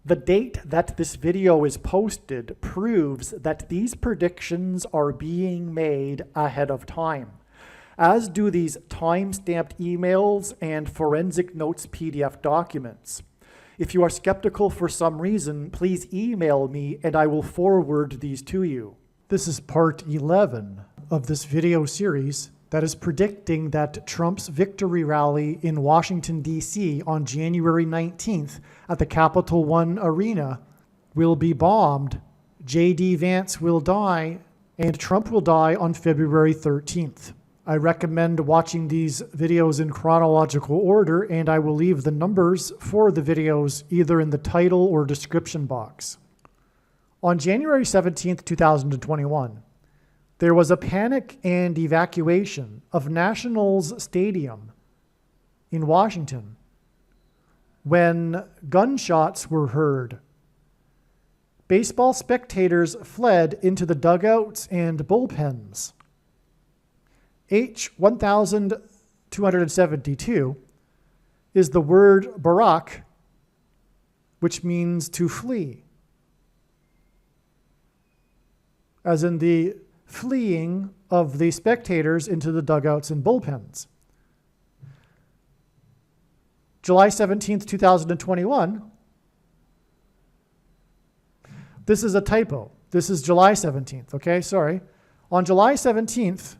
The date that this video is posted proves that these predictions are being made ahead of time, as do these time-stamped emails and forensic notes PDF documents. If you are skeptical for some reason, please email me and I will forward these to you. This is part 11 of this video series that is predicting that Trump's victory rally in Washington, D.C. on January 19th at the Capital One Arena will be bombed, J.D. Vance will die, and Trump will die on February 13th. I recommend watching these videos in chronological order, and I will leave the numbers for the videos either in the title or description box. On January 17th, 2021, there was a panic and evacuation of Nationals Stadium in Washington when gunshots were heard. Baseball spectators fled into the dugouts and bullpens. H1272 is the word Barack, which means to flee, as in the fleeing of the spectators into the dugouts and bullpens. July 17th, 2021. This is a typo. This is July 17th, okay? Sorry. On July 17th,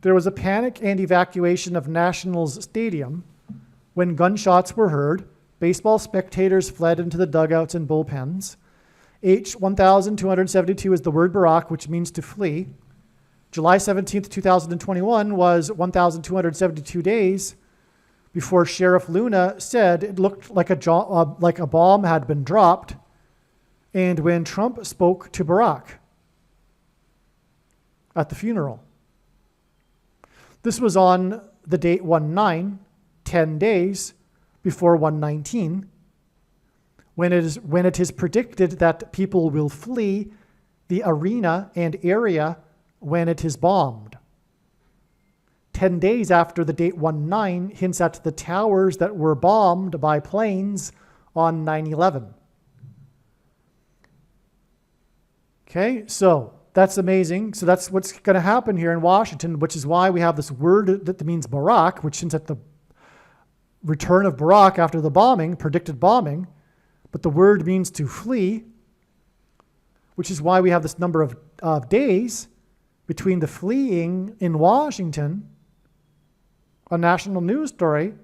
there was a panic and evacuation of Nationals Stadium when gunshots were heard. Baseball spectators fled into the dugouts and bullpens. H1272 is the word Barack, which means to flee. July 17th, 2021 was 1,272 days before Sheriff Luna said it looked like a bomb had been dropped, and when Trump spoke to Barack at the funeral. This was on the date 1/9, 10 days before 1/19, when it is predicted that people will flee the arena and area when it is bombed. 10 days after the date 1/9 hints at the towers that were bombed by planes on 9/11. Okay, so that's amazing. So that's what's going to happen here in Washington, which is why we have this word that means Barack, which hints at the return of Barack after the bombing, predicted bombing. But the word means to flee, which is why we have this number of days between the fleeing in Washington, a national news story,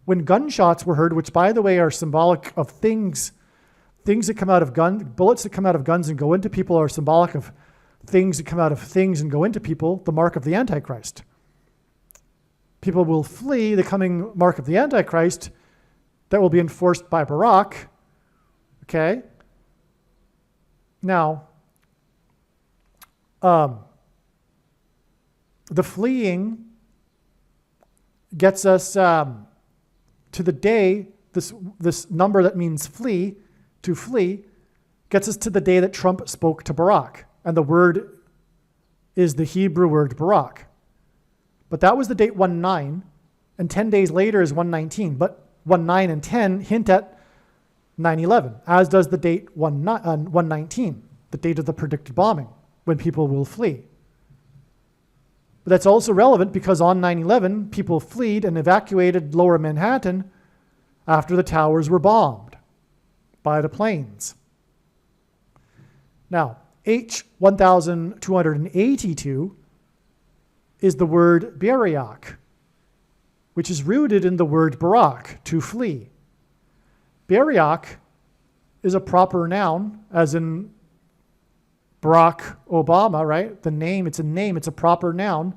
when gunshots were heard, which, by the way, are symbolic of things that come out of guns, bullets that come out of guns and go into people are symbolic of things that come out of things and go into people, the mark of the Antichrist. People will flee the coming mark of the Antichrist that will be enforced by Barack. Okay? Now, the fleeing gets us to the day, this number that means flee, to flee, gets us to the day that Trump spoke to Barack. And the word is the Hebrew word Barack. But that was the date 1/9, and 10 days later is 1/19. But 1/9 and 10 hint at 9/11, as does the date 1/19, the date of the predicted bombing, when people will flee. But that's also relevant because on 9/11, people fled and evacuated lower Manhattan after the towers were bombed by the planes. Now, H1282 is the word Barack, which is rooted in the word Barack, to flee. Barack is a proper noun, as in Barack Obama, right? The name, it's a proper noun.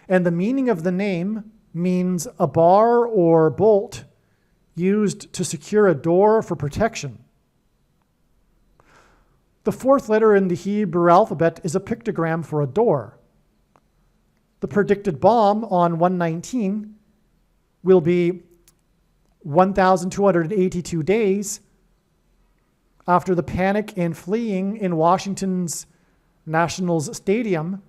And the meaning of the name means a bar or bolt used to secure a door for protection. The fourth letter in the Hebrew alphabet is a pictogram for a door. The predicted bomb on 1/19 will be 1,282 days after the panic and fleeing in Washington's Nationals Stadium.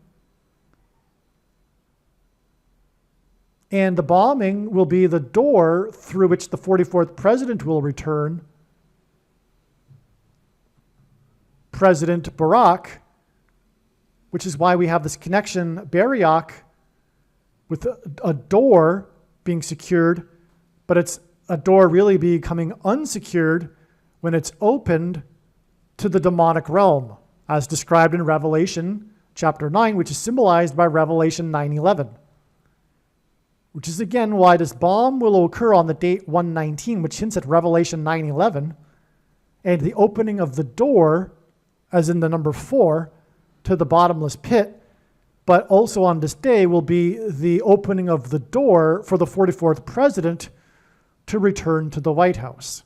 And the bombing will be the door through which the 44th president will return President Barack, which is why we have this connection, Barack, with a door being secured, but it's a door really becoming unsecured when it's opened to the demonic realm, as described in Revelation chapter 9, which is symbolized by Revelation 9:11. Which is again why this bomb will occur on the date 119, which hints at Revelation 9:11, and the opening of the door, as in the number 4, to the bottomless pit, but also on this day will be the opening of the door for the 44th president to return to the White House.